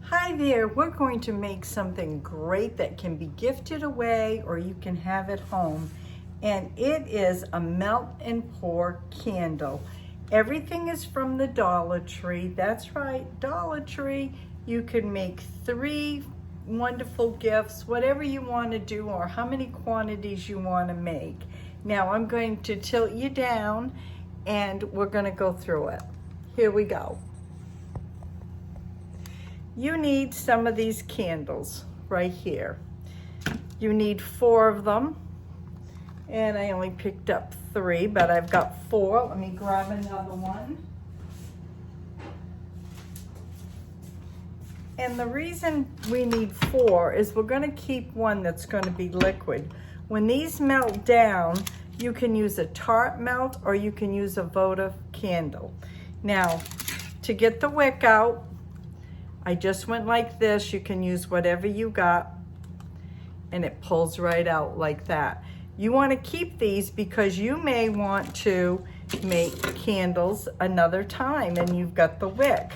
Hi there, we're going to make something great that can be gifted away or you can have at home. And it is a melt and pour candle. Everything is from the Dollar Tree. That's right, Dollar Tree. You can make 3 wonderful gifts, whatever you want to do or how many quantities you want to make. Now I'm going to tilt you down and we're going to go through it. Here we go. You need some of these candles right here. You need 4 of them. And I only picked up 3, but I've got 4. Let me grab another one. And the reason we need 4 is we're gonna keep one that's gonna be liquid. When these melt down, you can use a tart melt or you can use a votive candle. Now, to get the wick out, I just went like this. You can use whatever you got and it pulls right out like that. You want to keep these because you may want to make candles another time and you've got the wick.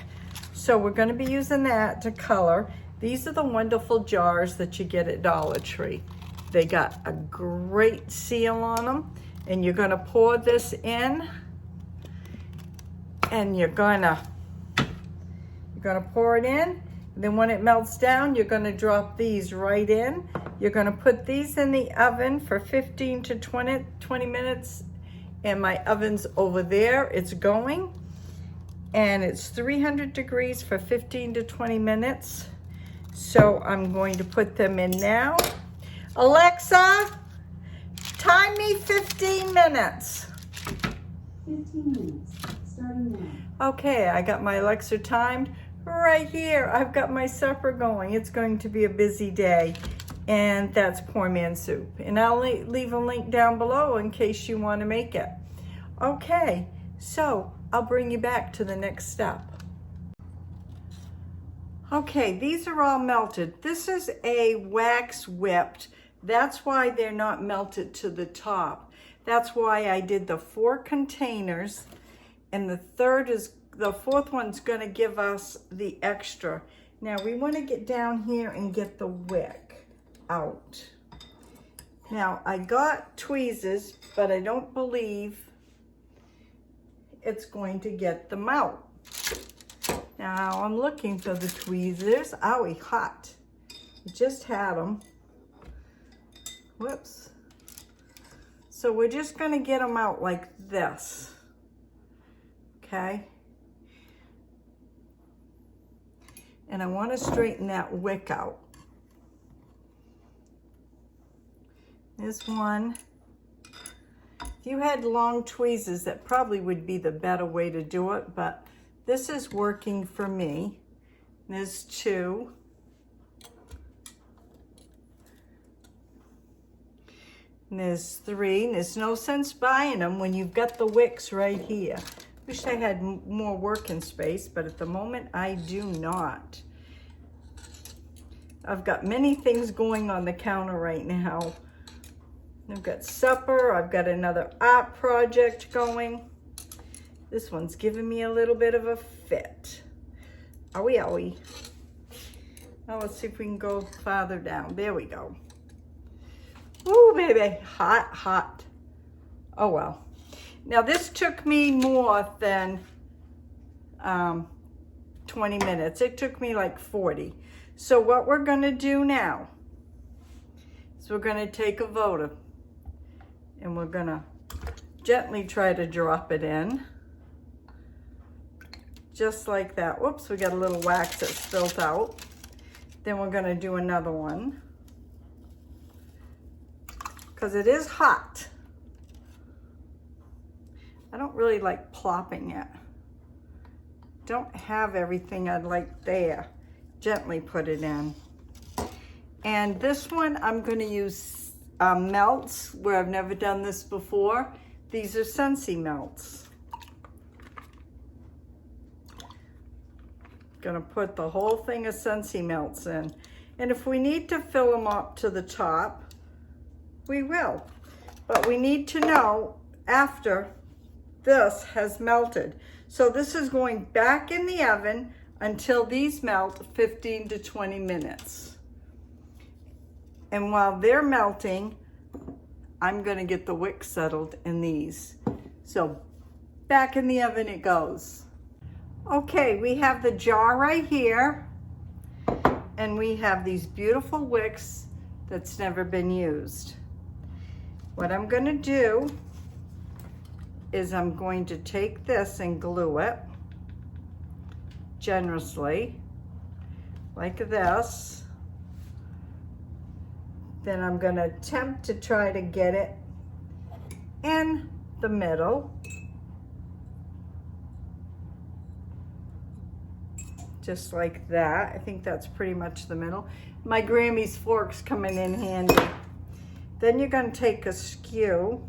So we're going to be using that to color. These are the wonderful jars that you get at Dollar Tree. They got a great seal on them and you're going to pour this in and you're going to pour it in. Then when it melts down, you're going to drop these right in. You're going to put these in the oven for 15 to 20 minutes. And my oven's over there. It's going. And it's 300 degrees for 15 to 20 minutes. So I'm going to put them in now. Alexa, time me 15 minutes. 15 minutes, starting now. Okay, I got my Alexa timed. Right here, I've got my supper going. It's going to be a busy day, and that's Poor Man Soup. And I'll leave a link down below in case you want to make it. Okay, so I'll bring you back to the next step. Okay, these are all melted. This is a wax whipped. That's why they're not melted to the top. That's why I did the 4 containers, and the 4th one's going to give us the extra. Now we want to get down here and get the wick out. Now I got tweezers, but I don't believe it's going to get them out. Now I'm looking for the tweezers. Owie, hot. I just had them. Whoops. So we're just going to get them out like this. Okay. And I want to straighten that wick out. This one. If you had long tweezers, that probably would be the better way to do it, but this is working for me. There's 2. And there's 3. And there's no sense buying them when you've got the wicks right here. Wish I had more working space, but at the moment I do not. I've got many things going on the counter right now. I've got supper, I've got another art project going. This one's giving me a little bit of a fit. Owie, owie. Now let's see if we can go farther down. There we go. Ooh, baby, hot, hot. Oh well. Now this took me more than 20 minutes. It took me like 40. So what we're gonna do now is we're gonna take a votive and we're gonna gently try to drop it in. Just like that. Whoops, we got a little wax that spilled out. Then we're gonna do another one because it is hot. I don't really like plopping it. Don't have everything I'd like there. Gently put it in. And this one, I'm going to use melts where I've never done this before. These are Scentsy melts. Gonna put the whole thing of Scentsy melts in. And if we need to fill them up to the top, we will. But we need to know after this has melted. So this is going back in the oven until these melt 15 to 20 minutes. And while they're melting, I'm gonna get the wick settled in these. So back in the oven it goes. Okay, we have the jar right here, and we have these beautiful wicks that's never been used. What I'm gonna do is I'm going to take this and glue it generously, like this. Then I'm gonna attempt to try to get it in the middle. Just like that. I think that's pretty much the middle. My Grammy's fork's coming in handy. Then you're gonna take a skew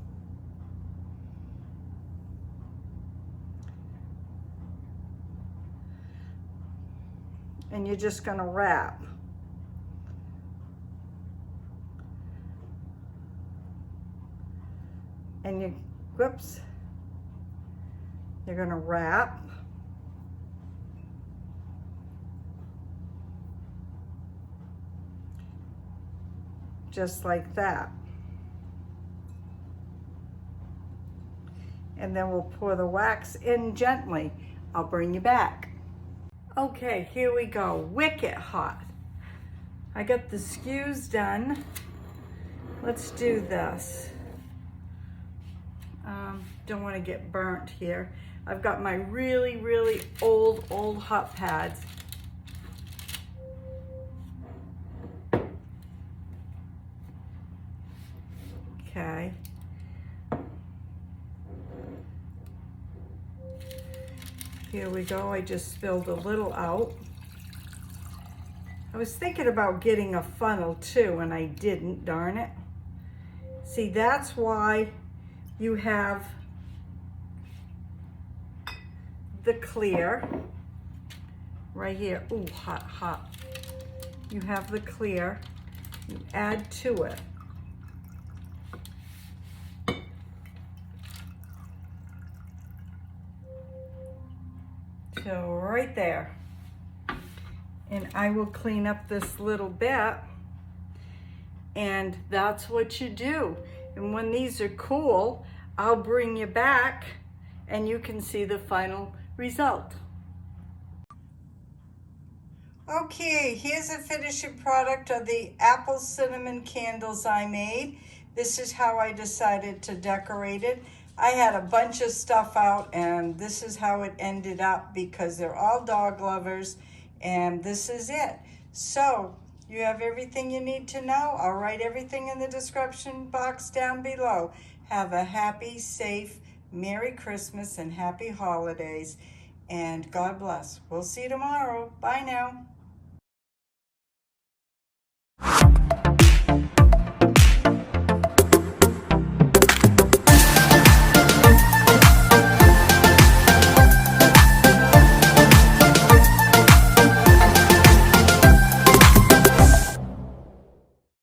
and you're just gonna wrap. And you, whoops, you're gonna wrap. Just like that. And then we'll pour the wax in gently. I'll bring you back. Okay, here we go, wicked hot. I got the skews done. Let's do this. Don't want to get burnt here. I've got my really, really old hot pads. Okay. Here we go. I just spilled a little out. I was thinking about getting a funnel too, and I didn't, darn it. See, that's why you have the clear right here. Ooh, hot, hot. You have the clear. You add to it. So right there. And I will clean up this little bit. And that's what you do. And when these are cool, I'll bring you back and you can see the final result. Okay, here's a finishing product of the apple cinnamon candles I made. This is how I decided to decorate it. I had a bunch of stuff out and this is how it ended up because they're all dog lovers and this is it. So you have everything you need to know. I'll write everything in the description box down below. Have a happy, safe, Merry Christmas and happy holidays and God bless. We'll see you tomorrow. Bye now.